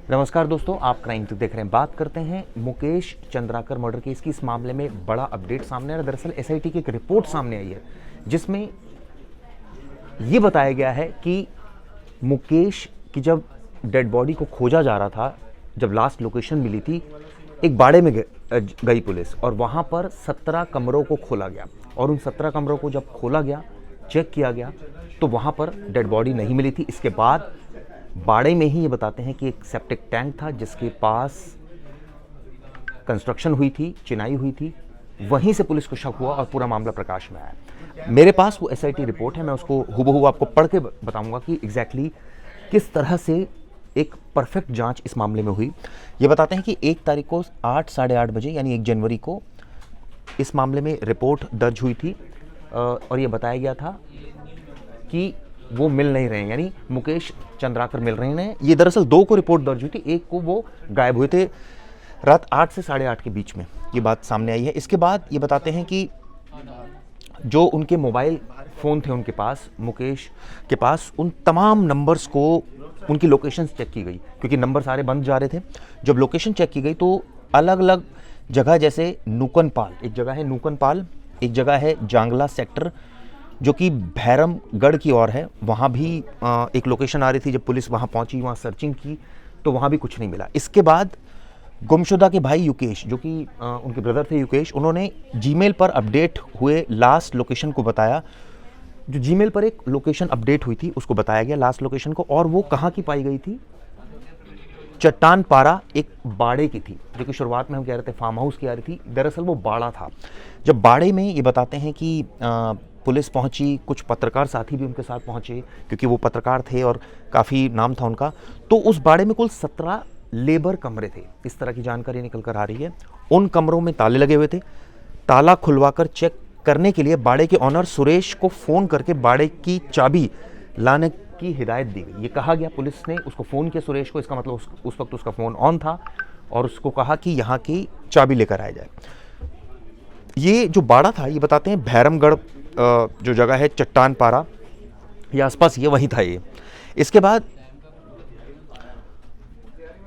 नमस्कार दोस्तों, आप क्राइम तो देख रहे हैं। बात करते हैं मुकेश चंद्राकर मर्डर केस की। इस मामले में बड़ा अपडेट सामने आ रहा है। दरअसल एसआईटी की एक रिपोर्ट सामने आई है जिसमें ये बताया गया है कि मुकेश की जब डेड बॉडी को खोजा जा रहा था, जब लास्ट लोकेशन मिली थी, एक बाड़े में गई पुलिस और वहाँ पर 17 कमरों को खोला गया और उन 17 कमरों को जब खोला गया, चेक किया गया तो वहाँ पर डेड बॉडी नहीं मिली थी। इसके बाद बाड़े में ही ये बताते हैं कि एक सेप्टिक टैंक था जिसके पास कंस्ट्रक्शन हुई थी, चिनाई हुई थी, वहीं से पुलिस को शक हुआ और पूरा मामला प्रकाश में आया। मेरे पास वो एसआईटी रिपोर्ट है, मैं उसको हूबहू आपको पढ़ के बताऊंगा कि एग्जैक्टली किस तरह से एक परफेक्ट जांच इस मामले में हुई। ये बताते हैं कि 1 तारीख को 8 साढ़े 8 बजे यानी 1 जनवरी को इस मामले में रिपोर्ट दर्ज हुई थी और ये बताया गया था कि वो मिल नहीं रहे हैं, यानी मुकेश चंद्राकर मिल रहे हैं। ये दरअसल 2 को रिपोर्ट दर्ज हुई थी, एक को वो गायब हुए थे रात 8 से साढ़े 8 के बीच में, ये बात सामने आई है। इसके बाद ये बताते हैं कि जो उनके मोबाइल फ़ोन थे उनके पास, मुकेश के पास, उन तमाम नंबर्स को उनकी लोकेशन चेक की गई क्योंकि नंबर सारे बंद जा रहे थे। जब लोकेशन चेक की गई तो अलग अलग जगह, जैसे नूकनपाल, एक जगह है नूकनपाल, एक जगह है जांगला सेक्टर जो कि भैरमगढ़ की ओर है, वहाँ भी एक लोकेशन आ रही थी। जब पुलिस वहाँ पहुँची, वहाँ सर्चिंग की तो वहाँ भी कुछ नहीं मिला। इसके बाद गुमशुदा के भाई युकेश, जो कि उनके ब्रदर थे युकेश, उन्होंने जीमेल पर अपडेट हुए लास्ट लोकेशन को बताया। जो जीमेल पर एक लोकेशन अपडेट हुई थी उसको बताया गया लास्ट लोकेशन को, और वो कहाँ की पाई गई थी? चट्टान पारा एक बाड़े की थी, जो कि शुरुआत में हम कह रहे थे फार्म हाउस की आ रही थी, दरअसल वो बाड़ा था। जब बाड़े में ये बताते हैं कि पुलिस पहुंची, कुछ पत्रकार साथी भी उनके साथ पहुंचे क्योंकि वो पत्रकार थे और काफ़ी नाम था उनका, तो उस बाड़े में कुल 17 लेबर कमरे थे, इस तरह की जानकारी निकल कर आ रही है। उन कमरों में ताले लगे हुए थे। ताला खुलवाकर चेक करने के लिए बाड़े के ऑनर सुरेश को फ़ोन करके बाड़े की चाबी लाने की हिदायत दी गई। ये कहा गया, पुलिस ने उसको फ़ोन किया सुरेश को, इसका मतलब उस वक्त उसका फ़ोन ऑन था और उसको कहा कि यहाँ की चाबी लेकर आया जाए। ये जो बाड़ा था, ये बताते हैं भैरमगढ़ जो जगह है चट्टान पारा, ये आसपास ये वहीं था ये। इसके बाद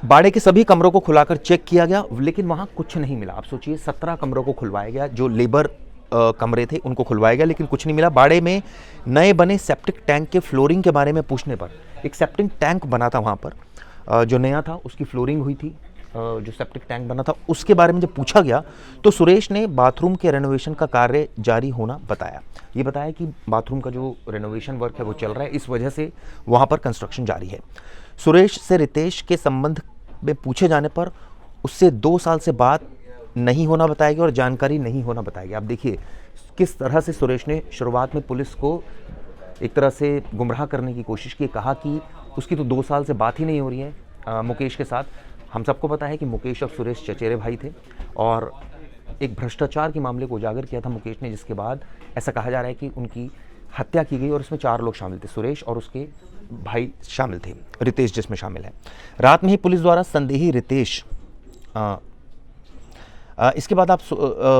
बाड़े के सभी कमरों को खुलाकर चेक किया गया लेकिन वहाँ कुछ नहीं मिला। आप सोचिए, 17 कमरों को खुलवाया गया, जो लेबर कमरे थे उनको खुलवाया गया लेकिन कुछ नहीं मिला। बाड़े में नए बने सेप्टिक टैंक के फ्लोरिंग के बारे में पूछने पर, एक सेप्टिक टैंक बना था वहाँ पर जो नया था, उसकी फ्लोरिंग हुई थी। जो सेप्टिक टैंक बना था उसके बारे में जब पूछा गया तो सुरेश ने बाथरूम के रेनोवेशन का कार्य जारी होना बताया। ये बताया कि बाथरूम का जो रेनोवेशन वर्क है वो चल रहा है, इस वजह से वहाँ पर कंस्ट्रक्शन जारी है। सुरेश से रितेश के संबंध में पूछे जाने पर उससे 2 साल से बात नहीं होना बताया गया और जानकारी नहीं होना बताया गया। आप देखिए किस तरह से सुरेश ने शुरुआत में पुलिस को एक तरह से गुमराह करने की कोशिश की। कहा कि उसकी तो 2 साल से बात ही नहीं हो रही है मुकेश के साथ। हम सबको पता है कि मुकेश और सुरेश चचेरे भाई थे और एक भ्रष्टाचार के मामले को उजागर किया था मुकेश ने, जिसके बाद ऐसा कहा जा रहा है कि उनकी हत्या की गई और इसमें 4 लोग शामिल थे, सुरेश और उसके भाई शामिल थे, रितेश जिसमें शामिल है। रात में ही पुलिस द्वारा संदेही रितेश, इसके बाद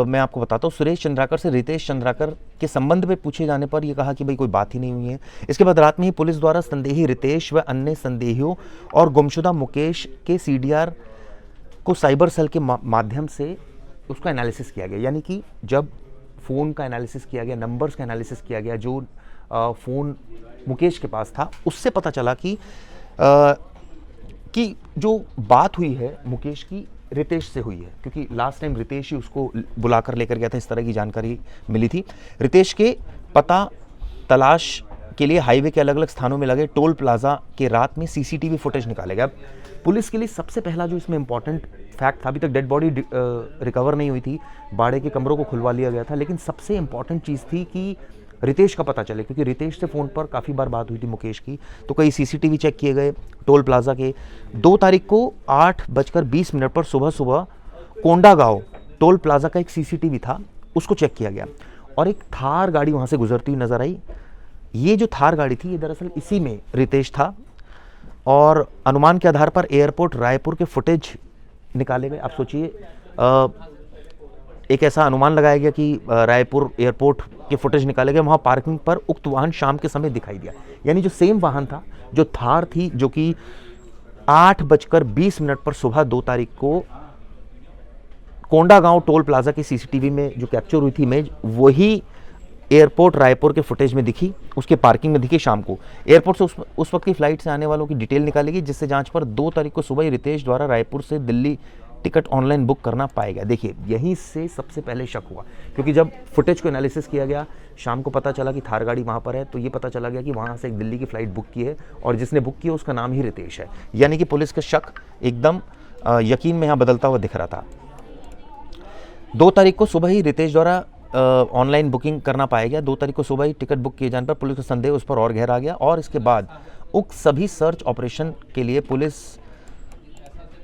मैं आपको बताता हूँ, सुरेश चंद्राकर से रितेश चंद्राकर के संबंध में पूछे जाने पर यह कहा कि भाई कोई बात ही नहीं हुई है। इसके बाद रात में ही पुलिस द्वारा संदेही रितेश व अन्य संदेहियों और गुमशुदा मुकेश के सीडीआर को साइबर सेल के माध्यम से उसका एनालिसिस किया गया। यानी कि जब फ़ोन का एनालिसिस किया गया, नंबर्स का एनालिसिस किया गया, जो फ़ोन मुकेश के पास था, उससे पता चला कि जो बात हुई है मुकेश की रितेश से हुई है, क्योंकि लास्ट टाइम रितेश ही उसको बुलाकर लेकर गया था, इस तरह की जानकारी मिली थी। रितेश के पता तलाश के लिए हाईवे के अलग अलग स्थानों में लगे टोल प्लाजा के रात में सीसीटीवी फुटेज निकाले गए। पुलिस के लिए सबसे पहला जो इसमें इंपॉर्टेंट फैक्ट था, अभी तक डेड बॉडी रिकवर नहीं हुई थी, बाड़े के कमरों को खुलवा लिया गया था, लेकिन सबसे इंपॉर्टेंट चीज़ थी कि रितेश का पता चले, क्योंकि रितेश से फ़ोन पर काफ़ी बार बात हुई थी मुकेश की। तो कई सीसीटीवी चेक किए गए टोल प्लाजा के। 2 तारीख को 8:20 पर सुबह कोंडा गांव टोल प्लाजा का एक सीसीटीवी था, उसको चेक किया गया और एक थार गाड़ी वहाँ से गुजरती हुई नजर आई। ये जो थार गाड़ी थी, ये दरअसल इसी में रितेश था और अनुमान के आधार पर एयरपोर्ट रायपुर के फुटेज निकाले गए। आप सोचिए, एक ऐसा अनुमान लगाया गया कि रायपुर एयरपोर्ट के फुटेज निकाले गए, वहाँ पार्किंग पर उक्त वाहन शाम के समय दिखाई दिया। यानी जो सेम वाहन था, जो थार थी, जो कि 8:20 पर सुबह 2 तारीख को कोंडागांव टोल प्लाजा के सीसीटीवी में जो कैप्चर हुई थी इमेज, वही एयरपोर्ट रायपुर के फुटेज में दिखी, उसके पार्किंग में दिखी शाम को। एयरपोर्ट से उस वक्त की फ्लाइट से आने वालों की डिटेल निकाली गई, जिससे जांच पर 2 तारीख को सुबह ही रितेश द्वारा रायपुर से दिल्ली टिकट ऑनलाइन बुक करना पाया गया। देखिए, यहीं से सबसे पहले शक हुआ, क्योंकि जब फुटेज को एनालिसिस किया गया, शाम को पता चला कि थार गाड़ी वहाँ पर है, तो ये पता चला गया कि वहाँ से एक दिल्ली की फ़्लाइट बुक की है और जिसने बुक की है उसका नाम ही रितेश है। यानी कि पुलिस का शक एकदम यकीन में यहाँ बदलता हुआ दिख रहा था। 2 तारीख को सुबह ही रितेश द्वारा ऑनलाइन बुकिंग करना पाया गया। 2 तारीख को सुबह ही टिकट बुक किए जाने पर पुलिस का संदेह उस पर और गहरा गया और इसके बाद उक्त सभी सर्च ऑपरेशन के लिए पुलिस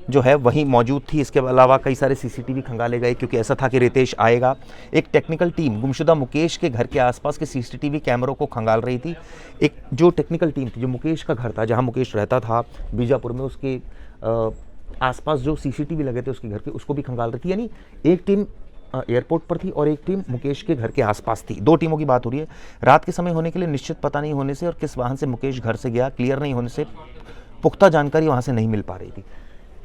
जो है वहीं मौजूद थी। इसके अलावा कई सारे सीसीटीवी खंगाले गए, क्योंकि ऐसा था कि रितेश आएगा। एक टेक्निकल टीम गुमशुदा मुकेश के घर के आसपास के सीसीटीवी कैमरों को खंगाल रही थी। एक जो टेक्निकल टीम थी, जो मुकेश का घर था, जहां मुकेश रहता था बीजापुर में, उसके आसपास जो सीसीटीवी लगे थे उसके घर के, उसको भी खंगाल रही थी। यानी एक टीम एयरपोर्ट पर थी और एक टीम मुकेश के घर के आसपास थी। 2 टीमों की बात हो रही है। रात के समय होने के लिए निश्चित पता नहीं होने से और किस वाहन से मुकेश घर से गया क्लियर नहीं होने से पुख्ता जानकारी वहां से नहीं मिल पा रही थी।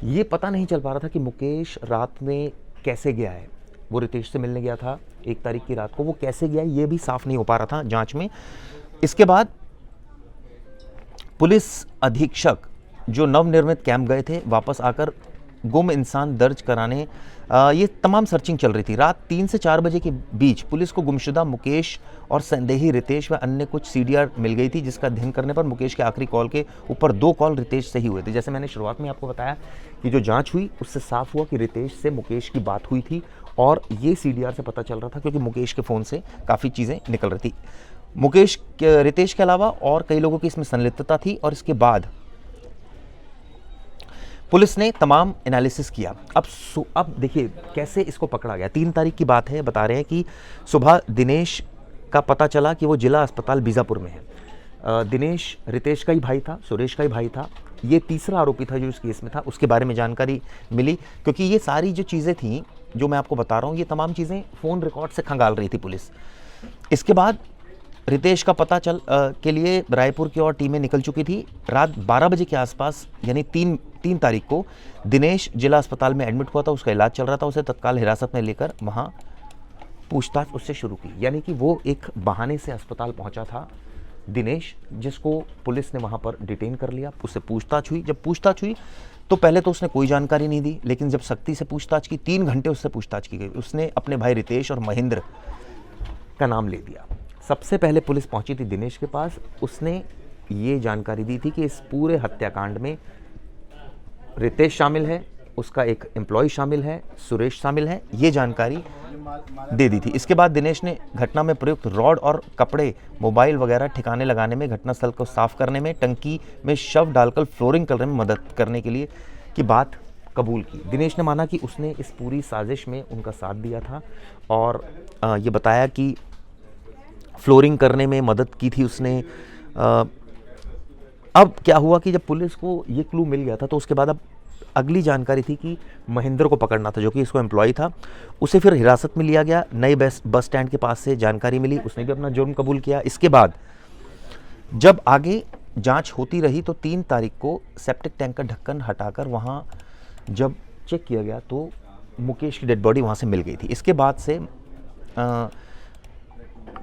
ये पता नहीं चल पा रहा था कि मुकेश रात में कैसे गया है। वो रितेश से मिलने गया था 1 तारीख की रात को, वो कैसे गया ये भी साफ नहीं हो पा रहा था जांच में। इसके बाद पुलिस अधीक्षक जो नवनिर्मित कैंप गए थे, वापस आकर गुम इंसान दर्ज कराने ये तमाम सर्चिंग चल रही थी। रात 3 से 4 बजे के बीच पुलिस को गुमशुदा मुकेश और संदेही रितेश व अन्य कुछ सीडीआर मिल गई थी, जिसका अध्ययन करने पर मुकेश के आखिरी कॉल के ऊपर 2 कॉल रितेश से ही हुए थे। जैसे मैंने शुरुआत में आपको बताया कि जो जांच हुई उससे साफ हुआ कि रितेश से मुकेश की बात हुई थी और ये सीडीआर से पता चल रहा था, क्योंकि मुकेश के फ़ोन से काफ़ी चीज़ें निकल रही थी। रितेश के अलावा और कई लोगों की इसमें संलिप्तता थी और इसके बाद पुलिस ने तमाम एनालिसिस किया। अब देखिए कैसे इसको पकड़ा गया। 3 तारीख की बात है, बता रहे हैं कि सुबह दिनेश का पता चला कि वो जिला अस्पताल बीजापुर में है। दिनेश रितेश का ही भाई था, सुरेश का ही भाई था। ये तीसरा आरोपी था जो इस केस में था। उसके बारे में जानकारी मिली, क्योंकि ये सारी जो चीज़ें थी जो मैं आपको बता रहा हूँ, ये तमाम चीज़ें फ़ोन रिकॉर्ड से खंगाल रही थी पुलिस। इसके बाद रितेश का पता के लिए रायपुर की ओर टीमें निकल चुकी थी। रात 12 बजे के आसपास, यानी 3 तारीख को दिनेश जिला अस्पताल में एडमिट हुआ था। उसका इलाज चल रहा था। उसे तत्काल हिरासत में लेकर वहाँ पूछताछ उससे शुरू की। यानी कि वो एक बहाने से अस्पताल पहुँचा था दिनेश, जिसको पुलिस ने वहाँ पर डिटेन कर लिया। उससे पूछताछ हुई। जब पूछताछ हुई तो पहले तो उसने कोई जानकारी नहीं दी, लेकिन जब सख्ती से पूछताछ की, 3 घंटे उससे पूछताछ की गई, उसने अपने भाई रितेश और महेंद्र का नाम ले दिया। सबसे पहले पुलिस पहुंची थी दिनेश के पास। उसने ये जानकारी दी थी कि इस पूरे हत्याकांड में रितेश शामिल है, उसका एक एम्प्लॉय शामिल है, सुरेश शामिल है, ये जानकारी दे दी थी। इसके बाद दिनेश ने घटना में प्रयुक्त रॉड और कपड़े, मोबाइल वगैरह ठिकाने लगाने में, घटनास्थल को साफ करने में, टंकी में शव डालकर फ्लोरिंग करने में मदद करने के लिए की बात कबूल की। दिनेश ने माना कि उसने इस पूरी साजिश में उनका साथ दिया था और ये बताया कि फ्लोरिंग करने में मदद की थी उसने। अब क्या हुआ कि जब पुलिस को ये क्लू मिल गया था तो उसके बाद अब अगली जानकारी थी कि महेंद्र को पकड़ना था, जो कि इसको एम्प्लॉय था। उसे फिर हिरासत में लिया गया। नई बस स्टैंड के पास से जानकारी मिली, उसने भी अपना जुर्म कबूल किया। इसके बाद जब आगे जांच होती रही तो 3 तारीख को सेप्टिक टैंक का ढक्कन हटाकर वहाँ जब चेक किया गया तो मुकेश की डेड बॉडी वहाँ से मिल गई थी। इसके बाद से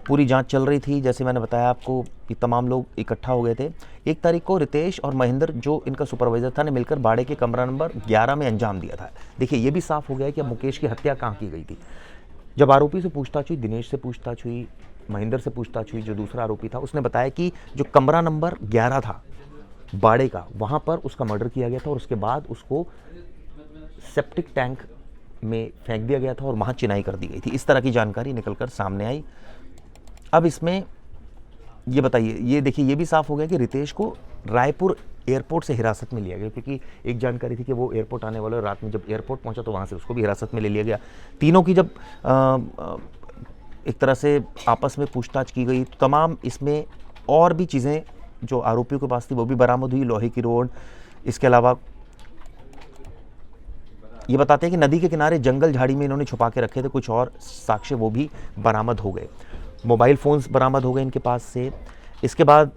पूरी जांच चल रही थी। जैसे मैंने बताया आपको कि तमाम लोग इकट्ठा हो गए थे। 1 तारीख को रितेश और महेंद्र, जो इनका सुपरवाइजर था, ने मिलकर बाड़े के कमरा नंबर 11 में अंजाम दिया था। देखिए, ये भी साफ हो गया कि अब मुकेश की हत्या कहाँ की गई थी। जब आरोपी से पूछताछ हुई, दिनेश से पूछताछ हुई, महेंद्र से पूछताछ हुई, जो दूसरा आरोपी था, उसने बताया कि जो कमरा नंबर 11 था बाड़े का, वहाँ पर उसका मर्डर किया गया था और उसके बाद उसको सेप्टिक टैंक में फेंक दिया गया था और वहाँ चिनाई कर दी गई थी। इस तरह की जानकारी निकलकर सामने आई। अब इसमें ये बताइए, ये देखिए, ये भी साफ हो गया कि रितेश को रायपुर एयरपोर्ट से हिरासत में लिया गया, क्योंकि एक जानकारी थी कि वो एयरपोर्ट आने वाला है। रात में जब एयरपोर्ट पहुंचा तो वहाँ से उसको भी हिरासत में ले लिया गया। तीनों की जब एक तरह से आपस में पूछताछ की गई तो तमाम इसमें और भी चीज़ें जो आरोपियों के पास थी वो भी बरामद हुई। लोहे की रोड, इसके अलावा ये बताते हैं कि नदी के किनारे जंगल झाड़ी में इन्होंने छुपा के रखे थे कुछ और साक्ष्य, वो भी बरामद हो गए। मोबाइल फ़ोन्स बरामद हो गए इनके पास से। इसके बाद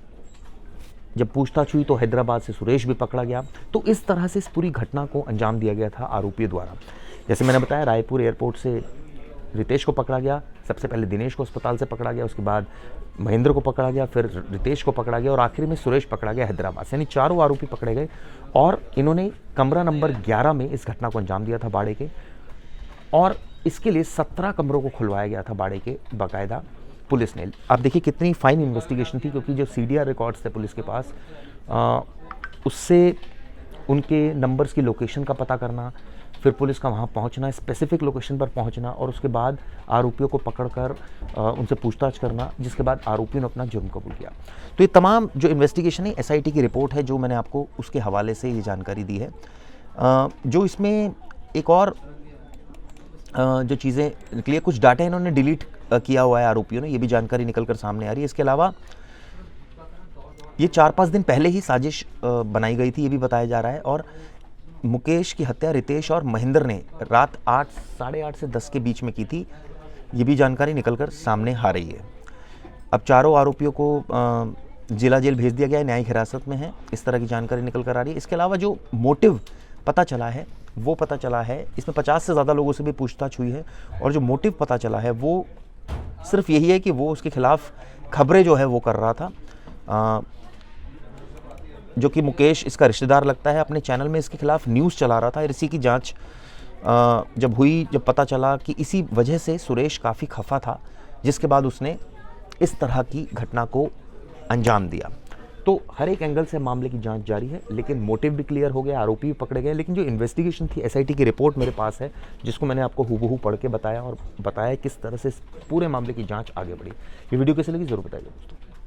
जब पूछताछ हुई तो हैदराबाद से सुरेश भी पकड़ा गया। तो इस तरह से इस पूरी घटना को अंजाम दिया गया था आरोपियों द्वारा। जैसे मैंने बताया, रायपुर एयरपोर्ट से रितेश को पकड़ा गया, सबसे पहले दिनेश को अस्पताल से पकड़ा गया, उसके बाद महेंद्र को पकड़ा गया, फिर रितेश को पकड़ा गया और आखिर में सुरेश पकड़ा गया हैदराबाद से। यानी चारों आरोपी पकड़े गए और इन्होंने कमरा नंबर 11 में इस घटना को अंजाम दिया था बाड़े के, और इसके लिए 17 कमरों को खुलवाया गया था बाड़े के बाकायदा पुलिस ने। आप देखिए कितनी फाइन इन्वेस्टिगेशन थी, क्योंकि जो CDR रिकॉर्ड्स थे पुलिस के पास, उससे उनके नंबर्स की लोकेशन का पता करना, फिर पुलिस का वहाँ पहुँचना, स्पेसिफिक लोकेशन पर पहुँचना और उसके बाद आरोपियों को पकड़कर उनसे पूछताछ करना, जिसके बाद आरोपियों ने अपना जुर्म कबूल किया। तो ये तमाम जो इन्वेस्टिगेशन है SIT की रिपोर्ट है, जो मैंने आपको उसके हवाले से ये जानकारी दी है। जो इसमें एक और जो चीज़ें निकली है, कुछ डाटा इन्होंने डिलीट किया हुआ है आरोपियों ने, ये भी जानकारी निकल कर सामने आ रही है। इसके अलावा ये 4-5 दिन पहले ही साजिश बनाई गई थी, ये भी बताया जा रहा है, और मुकेश की हत्या रितेश और महेंद्र ने रात 8, साढ़े 8 से 10 के बीच में की थी, ये भी जानकारी निकल कर सामने आ रही है। अब चारों आरोपियों को जिला जेल भेज दिया गया है, न्यायिक हिरासत में है, इस तरह की जानकारी निकल कर आ रही है। इसके अलावा जो मोटिव पता चला है वो पता चला है, इसमें 50 से ज़्यादा लोगों से भी पूछताछ हुई है, और जो मोटिव पता चला है वो सिर्फ यही है कि वो उसके खिलाफ खबरें जो है वो कर रहा था, जो कि मुकेश इसका रिश्तेदार लगता है, अपने चैनल में इसके खिलाफ न्यूज़ चला रहा था। इसी की जांच जब हुई, जब पता चला कि इसी वजह से सुरेश काफ़ी खफा था, जिसके बाद उसने इस तरह की घटना को अंजाम दिया। तो हर एक एंगल से मामले की जांच जारी है, लेकिन मोटिव भी क्लियर हो गया, आरोपी भी पकड़े गए। लेकिन जो इन्वेस्टिगेशन थी, SIT की रिपोर्ट मेरे पास है, जिसको मैंने आपको हूबहू पढ़ के बताया और बताया किस तरह से इस पूरे मामले की जांच आगे बढ़ी। ये वीडियो कैसे लगी ज़रूर बताइए दोस्तों।